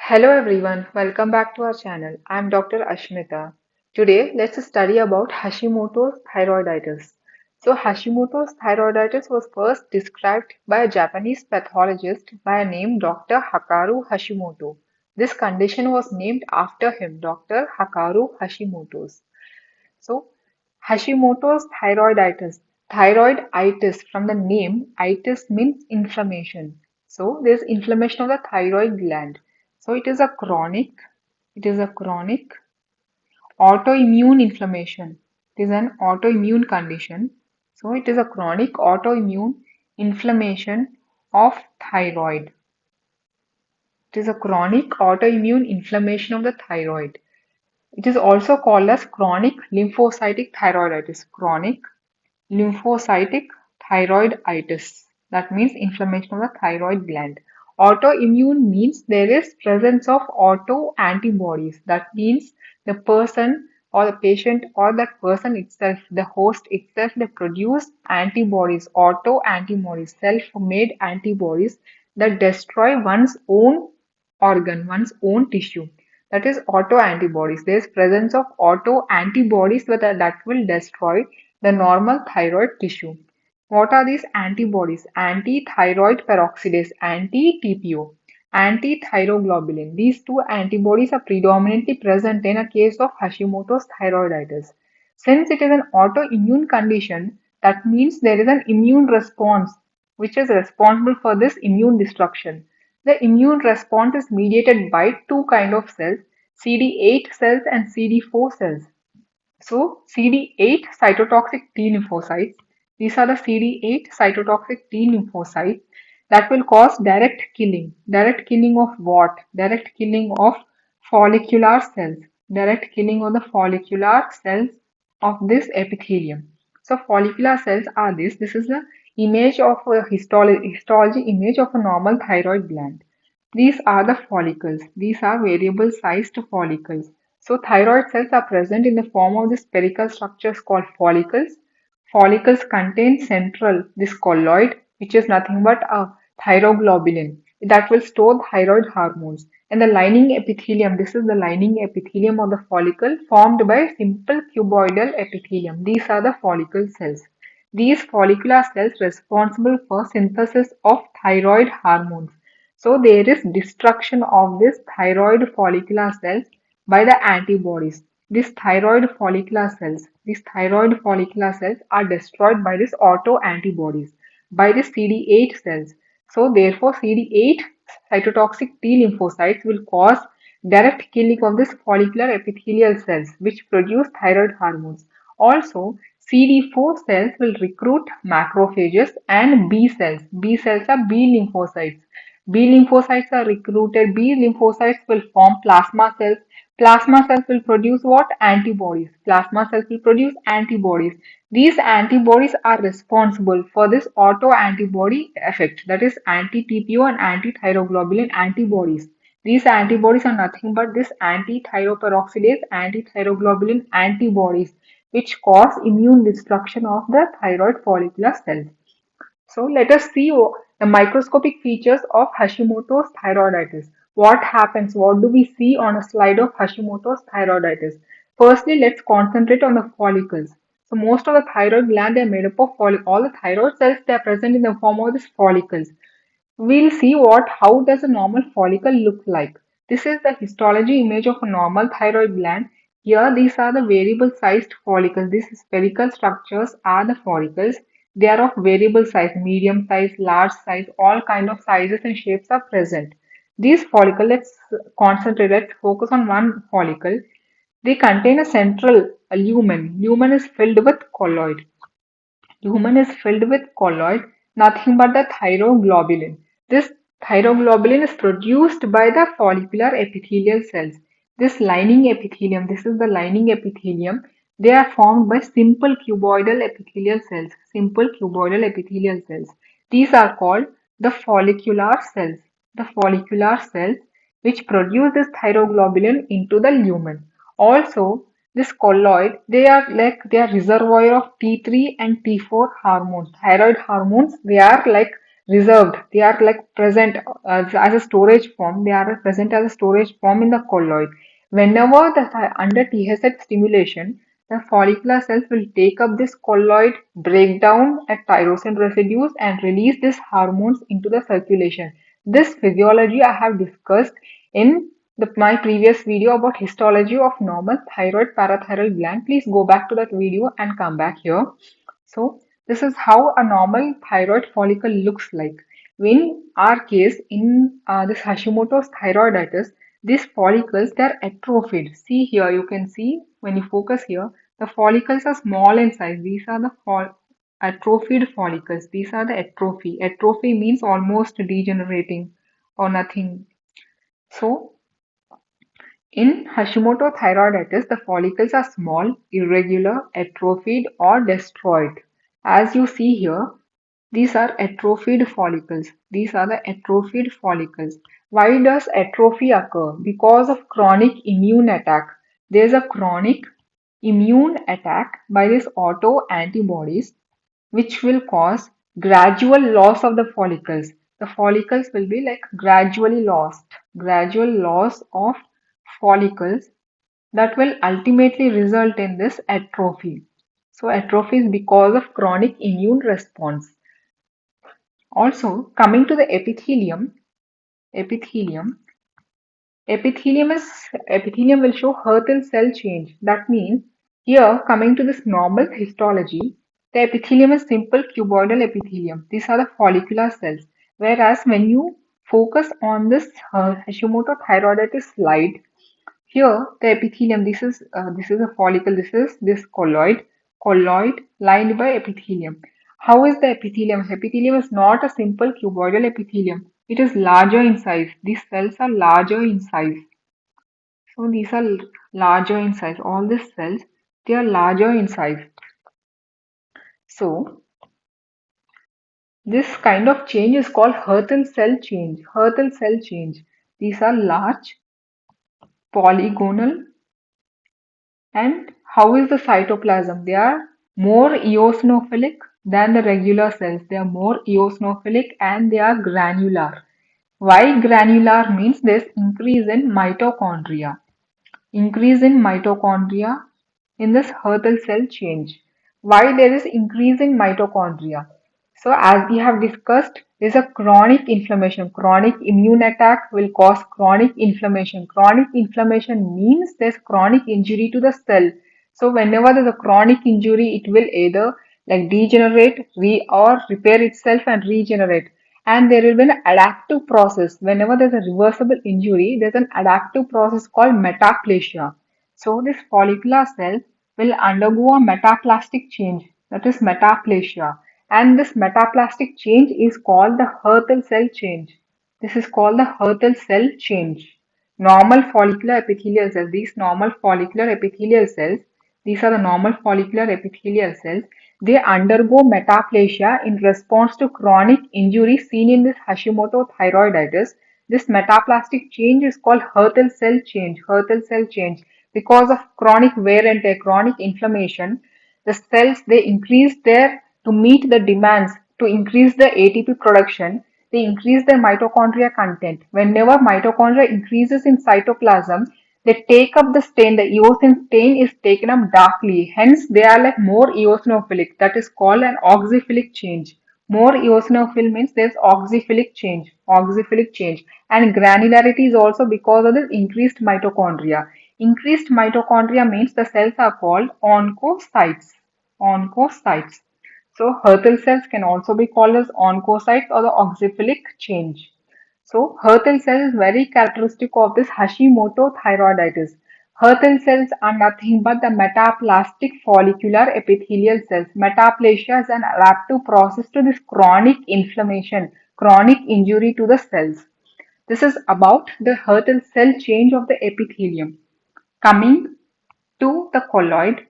Hello everyone, welcome back to our channel. I'm Dr. Ashmita. Today, let's study about Hashimoto's thyroiditis. Hashimoto's thyroiditis was first described by a Japanese pathologist by a name Dr. Hakaru Hashimoto. This condition was named after him, Dr. Hakaru Hashimoto's. So, Hashimoto's thyroiditis. Thyroiditis from the name, itis means inflammation. So, there's inflammation of the thyroid gland. So, it is a chronic autoimmune inflammation. It is an autoimmune condition. So, it is a chronic autoimmune inflammation of thyroid. It is a chronic autoimmune inflammation of the thyroid. It is also called as chronic lymphocytic thyroiditis. Chronic lymphocytic thyroiditis. That means inflammation of the thyroid gland. Autoimmune means there is presence of auto antibodies. That means the person or the patient or that person itself, the host itself, they produce antibodies, auto antibodies, self-made antibodies that destroy one's own organ, one's own tissue. That is autoantibodies. There is presence of autoantibodies that will destroy the normal thyroid tissue. What are these antibodies? Anti-thyroid peroxidase, anti-TPO, anti-thyroglobulin. These two antibodies are predominantly present in a case of Hashimoto's thyroiditis. Since it is an autoimmune condition, that means there is an immune response which is responsible for this immune destruction. The immune response is mediated by two kind of cells, CD8 cells and CD4 cells. So CD8 cytotoxic T lymphocytes, these are the CD8 cytotoxic T lymphocytes that will cause direct killing. Direct killing of what? Direct killing of follicular cells. Direct killing of the follicular cells of this epithelium. So follicular cells are this. This is the image of a histology image of a normal thyroid gland. These are the follicles. These are variable sized follicles. So thyroid cells are present in the form of the spherical structures called follicles. Follicles contain central, this colloid, which is nothing but a thyroglobulin that will store thyroid hormones. And the lining epithelium, this is the lining epithelium of the follicle formed by simple cuboidal epithelium. These are the follicle cells. These follicular cells responsible for synthesis of thyroid hormones. So there is destruction of this thyroid follicular cells by the antibodies. These thyroid follicular cells are destroyed by this auto antibodies, by the CD8 cells. So therefore CD8 cytotoxic T lymphocytes will cause direct killing of this follicular epithelial cells which produce thyroid hormones. Also CD4 cells will recruit macrophages and B cells. B cells are B lymphocytes. B lymphocytes are recruited. B lymphocytes will form plasma cells. Plasma cells will produce what? Antibodies. Plasma cells will produce antibodies. These antibodies are responsible for this autoantibody effect, that is anti-TPO and anti-thyroglobulin antibodies. These antibodies are nothing but this anti-thyroperoxidase, anti-thyroglobulin antibodies, which cause immune destruction of the thyroid follicular cells. So let us see the microscopic features of Hashimoto's thyroiditis. What happens? What do we see on a slide of Hashimoto's thyroiditis? Firstly, let's concentrate on the follicles. So most of the thyroid gland they are made up of all the thyroid cells they are present in the form of these follicles. We'll see how does a normal follicle look like. This is the histology image of a normal thyroid gland. Here these are the variable sized follicles. These spherical structures are the follicles. They are of variable size, medium size, large size, all kind of sizes and shapes are present. These follicles, let's focus on one follicle. They contain a central lumen. Lumen is filled with colloid. Human is filled with colloid, nothing but the thyroglobulin. This thyroglobulin is produced by the follicular epithelial cells. This lining epithelium, this is the lining epithelium. They are formed by simple cuboidal epithelial cells. Simple cuboidal epithelial cells. These are called the follicular cells. The follicular cells which produce this thyroglobulin into the lumen. Also, this colloid, they are reservoir of T3 and T4 hormones, thyroid hormones. They are like reserved. They are like present as a storage form. They are present as a storage form in the colloid. Whenever under TSH stimulation, the follicular cells will take up this colloid, break down at tyrosine residues, and release these hormones into the circulation. This physiology I have discussed in my previous video about histology of normal thyroid parathyroid gland. Please go back to that video and come back here. So this is how a normal thyroid follicle looks like. In our case, in this Hashimoto's thyroiditis, these follicles, they're atrophied. See here, you can see when you focus here, the follicles are small in size. These are the atrophied follicles. These are the atrophy. Atrophy means almost degenerating or nothing. So in Hashimoto thyroiditis, the follicles are small, irregular, atrophied, or destroyed. As you see here, these are atrophied follicles. These are the atrophied follicles. Why does atrophy occur? Because of chronic immune attack. There is a chronic immune attack by these autoantibodies which will cause gradual loss of the follicles. The follicles will be like gradually lost, gradual loss of follicles that will ultimately result in this atrophy. So atrophy is because of chronic immune response. Also, coming to the epithelium, epithelium will show Hurthle cell change. That means here coming to this normal histology, the epithelium is simple cuboidal epithelium. These are the follicular cells. Whereas when you focus on this Hashimoto thyroiditis slide, here the epithelium, this is a follicle, this is this colloid lined by epithelium. How is the epithelium? Epithelium is not a simple cuboidal epithelium. It is larger in size. These cells are larger in size. So these are larger in size. All these cells, they are larger in size. So this kind of change is called Hurthle cell change. Hurthle cell change. These are large, polygonal. And how is the cytoplasm? They are more eosinophilic than the regular cells. They are more eosinophilic and they are granular. Why granular means there's increase in mitochondria. Increase in mitochondria in this Hurthle cell change. Why there is increase in mitochondria? So as we have discussed, there is a chronic inflammation. Chronic immune attack will cause chronic inflammation. Chronic inflammation means there's chronic injury to the cell. So whenever there's a chronic injury, it will either like degenerate, or repair itself and regenerate. And there will be an adaptive process. Whenever there's a reversible injury, there's an adaptive process called metaplasia. So this follicular cell will undergo a metaplastic change, that is metaplasia. And this metaplastic change is called the Hurthle cell change. This is called the Hurthle cell change. Normal follicular epithelial cells, these are the normal follicular epithelial cells, they undergo metaplasia in response to chronic injury seen in this Hashimoto thyroiditis. This metaplastic change is called Hurthle cell change. Hurthle cell change. Because of chronic wear and tear, chronic inflammation, the cells they increase their to meet the demands to increase the ATP production. They increase their mitochondria content. Whenever mitochondria increases in cytoplasm, they take up the stain. The eosin stain is taken up darkly. Hence, they are like more eosinophilic. That is called an oxyphilic change. More eosinophil means there's oxyphilic change. Oxyphilic change. And granularity is also because of this increased mitochondria. Increased mitochondria means the cells are called oncocytes. Oncocytes. So Hurthle cells can also be called as oncocytes or the oxyphilic change. So Hurthle cell is very characteristic of this Hashimoto thyroiditis. Hurthle cells are nothing but the metaplastic follicular epithelial cells. Metaplasia is an adaptive process to this chronic inflammation, chronic injury to the cells. This is about the Hurthle cell change of the epithelium. Coming to the colloid,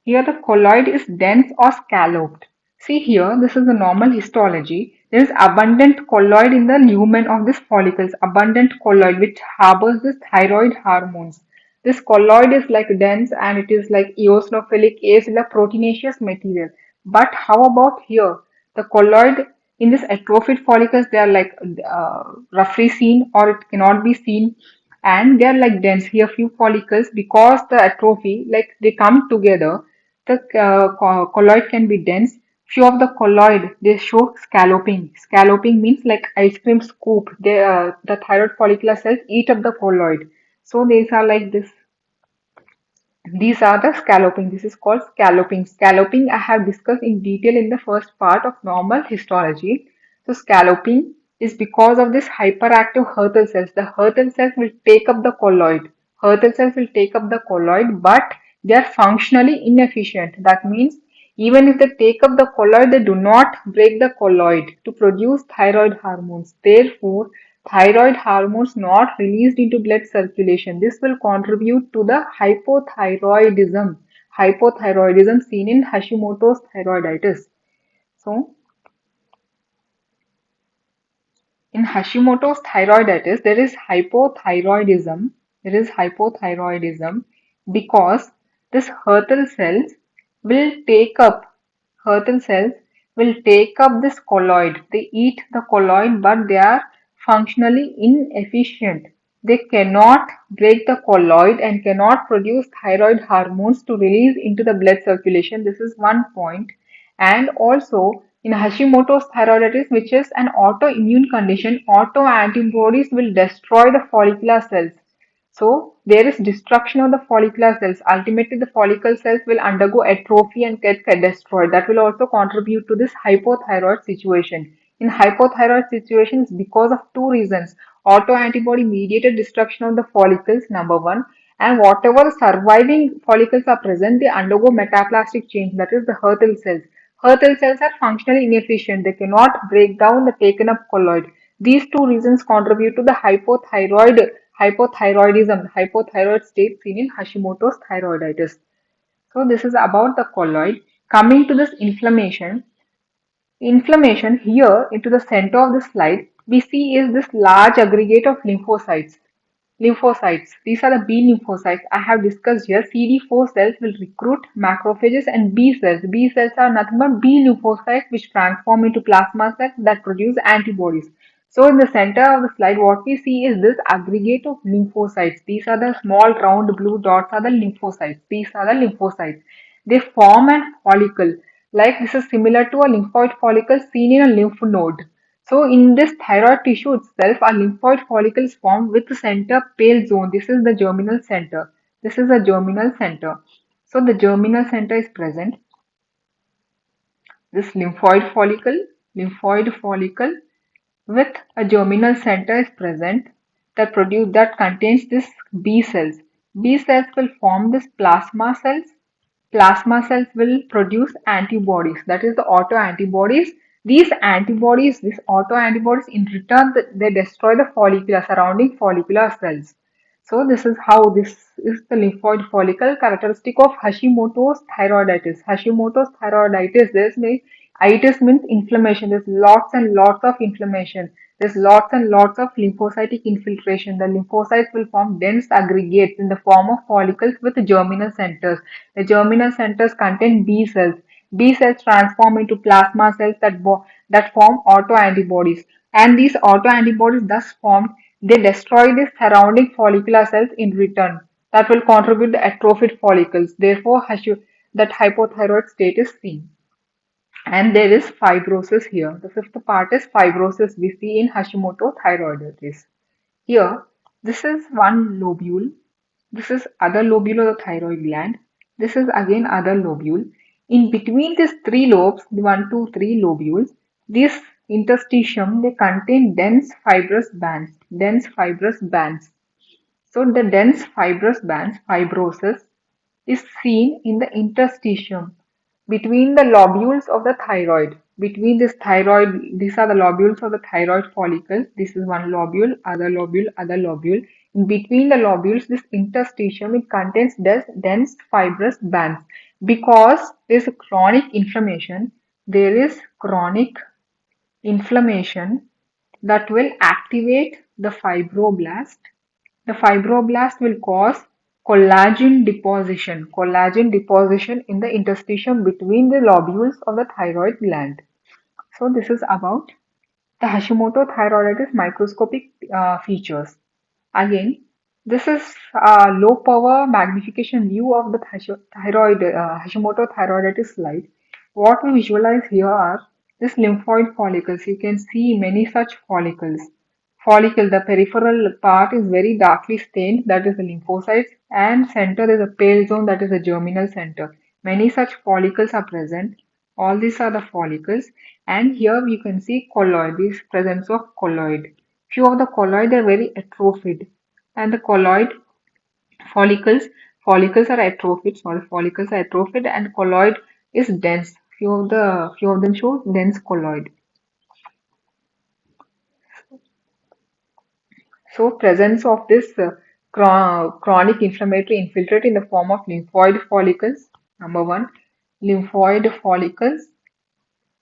here the colloid is dense or scalloped. See here, this is the normal histology. There is abundant colloid in the lumen of this follicles, abundant colloid which harbors the thyroid hormones. This colloid is like dense and it is like eosinophilic, is a proteinaceous material. But how about here? The colloid In this atrophied follicles, they are like roughly seen or it cannot be seen, and they are like dense. Here, few follicles, because the atrophy, like they come together, the colloid can be dense. Few of the colloid they show scalloping. Scalloping means like ice cream scoop. The thyroid follicular cells eat up the colloid. So these are like this. These are the scalloping. This is called scalloping. Scalloping I have discussed in detail in the first part of normal histology. So scalloping is because of this hyperactive Hurthle cells. The Hurthle cells will take up the colloid. Hurthle cells will take up the colloid, but they are functionally inefficient. That means even if they take up the colloid, they do not break the colloid to produce thyroid hormones. Therefore, thyroid hormones not released into blood circulation. This will contribute to the hypothyroidism seen in Hashimoto's thyroiditis. So, in Hashimoto's thyroiditis, There is hypothyroidism because this will take up Hurthle cells will take up this colloid. They eat the colloid, but they are functionally inefficient. They cannot break the colloid and cannot produce thyroid hormones to release into the blood circulation. This is one point. And also in Hashimoto's thyroiditis, which is an autoimmune condition, autoantibodies will destroy the follicular cells. So there is destruction of the follicular cells. Ultimately, the follicle cells will undergo atrophy and get destroyed. That will also contribute to this hypothyroid situation. In hypothyroid situations, because of two reasons: autoantibody mediated destruction of the follicles, number one, and whatever surviving follicles are present, they undergo metaplastic change. That is the Hurthle cells. Hurthle cells are functionally inefficient. They cannot break down the taken up colloid. These two reasons contribute to the hypothyroidism, the hypothyroid state seen in Hashimoto's thyroiditis. So this is about the colloid. Coming to this inflammation here into the center of the slide, we see is this large aggregate of lymphocytes. Lymphocytes. These are the B lymphocytes I have discussed here. CD4 cells will recruit macrophages and B cells. B cells are nothing but B lymphocytes which transform into plasma cells that produce antibodies. So in the center of the slide, what we see is this aggregate of lymphocytes. These are the small round blue dots are the lymphocytes. These are the lymphocytes. They form an follicle. Like this is similar to a lymphoid follicle seen in a lymph node. So in this thyroid tissue itself, a lymphoid follicle is formed with the center pale zone. This is the germinal center. This is the germinal center. So the germinal center is present. This lymphoid follicle with a germinal center is present that contains this B cells. B cells will form this plasma cells. Plasma cells will produce antibodies, that is the autoantibodies. These autoantibodies, in return, they destroy the surrounding follicular cells. So this is how this is the lymphoid follicle characteristic of Hashimoto's thyroiditis. Hashimoto's thyroiditis, this means itis means inflammation. There's lots and lots of inflammation. There's lots and lots of lymphocytic infiltration. The lymphocytes will form dense aggregates in the form of follicles with germinal centers. The germinal centers contain B cells. B cells transform into plasma cells that form autoantibodies. And these autoantibodies thus formed, they destroy the surrounding follicular cells in return. That will contribute the atrophied follicles. Therefore, that hypothyroid state is seen. And there is fibrosis here. The fifth part is fibrosis we see in Hashimoto thyroiditis. Here, this is one lobule. This is other lobule of the thyroid gland. This is again other lobule. In between these three lobes, the 1, 2, 3 lobules, this interstitium, they contain dense fibrous bands. Dense fibrous bands. So the dense fibrous bands, fibrosis, is seen in the interstitium between the lobules of the thyroid. Between this thyroid, these are the lobules of the thyroid follicles. This is one lobule, other lobule, other lobule. In between the lobules, this interstitium, it contains dense fibrous bands. Because there is chronic inflammation, there is chronic inflammation that will activate the fibroblast. The fibroblast will cause collagen deposition in the interstitium between the lobules of the thyroid gland. So this is about the Hashimoto thyroiditis microscopic features. Again, this is a low power magnification view of the Hashimoto thyroiditis slide. What we visualize here are these lymphoid follicles. You can see many such follicles. The peripheral part is very darkly stained, that is the lymphocytes, and center is a pale zone, that is the germinal center. Many such follicles are present. All these are the follicles, and here you can see colloid, this presence of colloid. Few of the colloid are very atrophied, and the colloid follicles follicles are atrophied. Sorry, follicles are atrophied, and colloid is dense. Few of them show dense colloid. So presence of this chronic inflammatory infiltrate in the form of lymphoid follicles. Number one, lymphoid follicles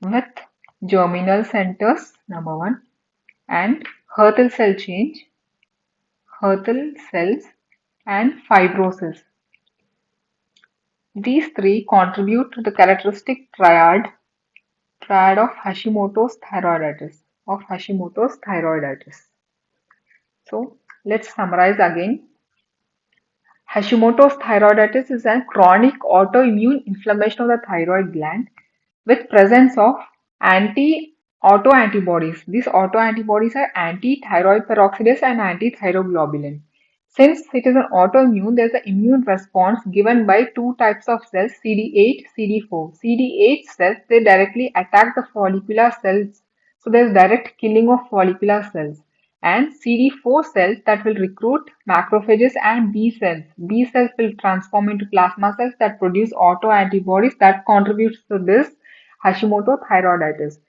with germinal centers. Number one, and Hurthle cell change, Hurthle cells, and fibrosis. These three contribute to the characteristic triad of Hashimoto's thyroiditis. So let's summarize again. Hashimoto's thyroiditis is a chronic autoimmune inflammation of the thyroid gland with presence of autoantibodies. These autoantibodies are anti-thyroid peroxidase and anti-thyroglobulin. Since it is an autoimmune, there is an immune response given by two types of cells, CD8, CD4. CD8 cells, they directly attack the follicular cells. So there is direct killing of follicular cells. And CD4 cells that will recruit macrophages and B cells. B cells will transform into plasma cells that produce autoantibodies that contributes to this Hashimoto thyroiditis.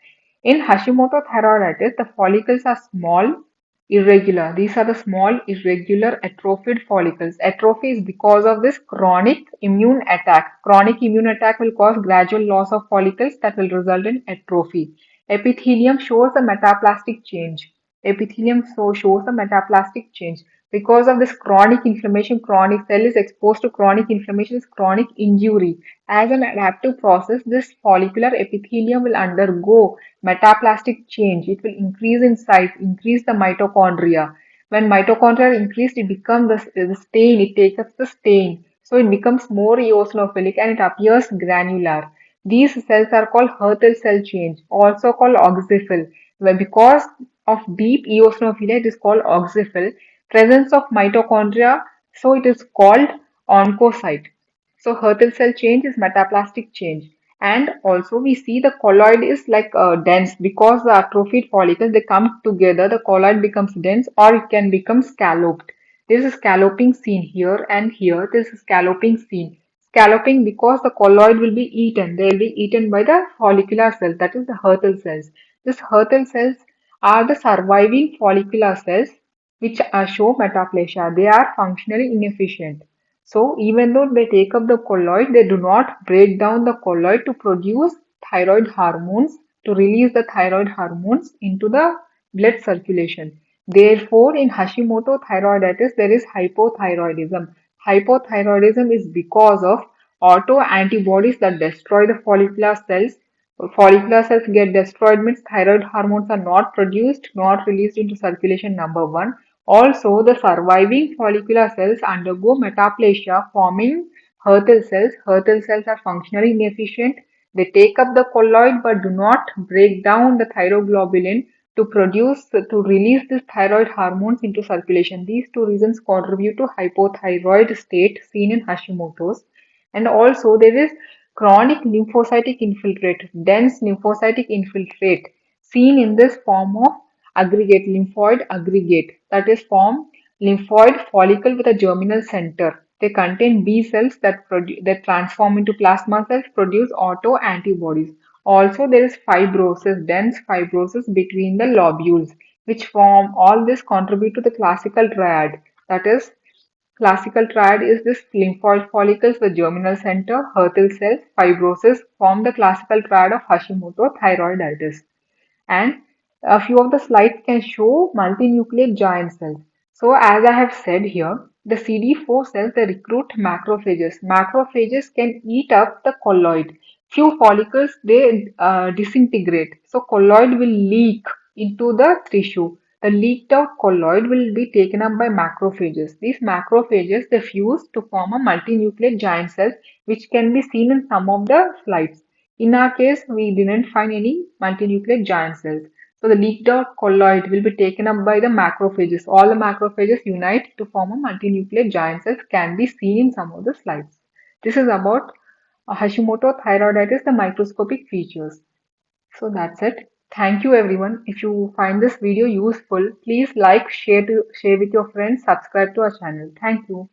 In Hashimoto thyroiditis, the follicles are small, irregular. These are the small, irregular, atrophied follicles. Atrophy is because of this chronic immune attack. Chronic immune attack will cause gradual loss of follicles that will result in atrophy. Epithelium shows a metaplastic change. Epithelium shows a metaplastic change. Because of this chronic inflammation, chronic cell is exposed to chronic inflammation, is chronic injury. As an adaptive process, this follicular epithelium will undergo metaplastic change. It will increase in size, increase the mitochondria. When mitochondria are increased, it becomes the stain, it takes up the stain. So it becomes more eosinophilic and it appears granular. These cells are called Hurthle cell change, also called oxyphil. Well, because of deep eosinophilia, it is called oxyphil. Presence of mitochondria, so it is called oncocyte. So Hurthle cell change is metaplastic change. And also we see the colloid is like dense because the atrophied follicles they come together, the colloid becomes dense or it can become scalloped. There is a scalloping seen here and here. This is scalloping seen. Scalloping because the colloid will be eaten. They will be eaten by the follicular cells, that is the Hurthle cells. These Hurthle cells are the surviving follicular cells which show metaplasia. They are functionally inefficient. So even though they take up the colloid, they do not break down the colloid to produce thyroid hormones, to release the thyroid hormones into the blood circulation. Therefore, in Hashimoto thyroiditis, there is hypothyroidism. Hypothyroidism is because of autoantibodies that destroy the follicular cells. Follicular cells get destroyed means thyroid hormones are not produced, not released into circulation, number one. Also, the surviving follicular cells undergo metaplasia, forming Hurthle cells. Hurthle cells are functionally inefficient. They take up the colloid but do not break down the thyroglobulin to release the thyroid hormones into circulation. These two reasons contribute to hypothyroid state seen in Hashimoto's. And also there is chronic lymphocytic infiltrate, dense lymphocytic infiltrate seen in this form of aggregate, lymphoid aggregate, that is form lymphoid follicle with a germinal center. They contain B cells that transform into plasma cells, produce autoantibodies. Also, there is fibrosis, dense fibrosis between the lobules, which form all this contribute to the classical triad. That is, classical triad is this lymphoid follicles, the germinal center, Hurthle cells, fibrosis form the classical triad of Hashimoto thyroiditis. And a few of the slides can show multinucleate giant cells. So as I have said here, the CD4 cells they recruit macrophages. Macrophages can eat up the colloid. Few follicles they disintegrate, so colloid will leak into the tissue. The leaked out colloid will be taken up by macrophages. These macrophages they fuse to form a multinucleate giant cells, which can be seen in some of the slides. In our case, we didn't find any multinucleate giant cells. So the leaked out colloid will be taken up by the macrophages. All the macrophages unite to form a multinucleate giant cells, can be seen in some of the slides. This is about Hashimoto thyroiditis, the microscopic features. So that's it. Thank you everyone. If you find this video useful, please like, share with your friends, subscribe to our channel. Thank you.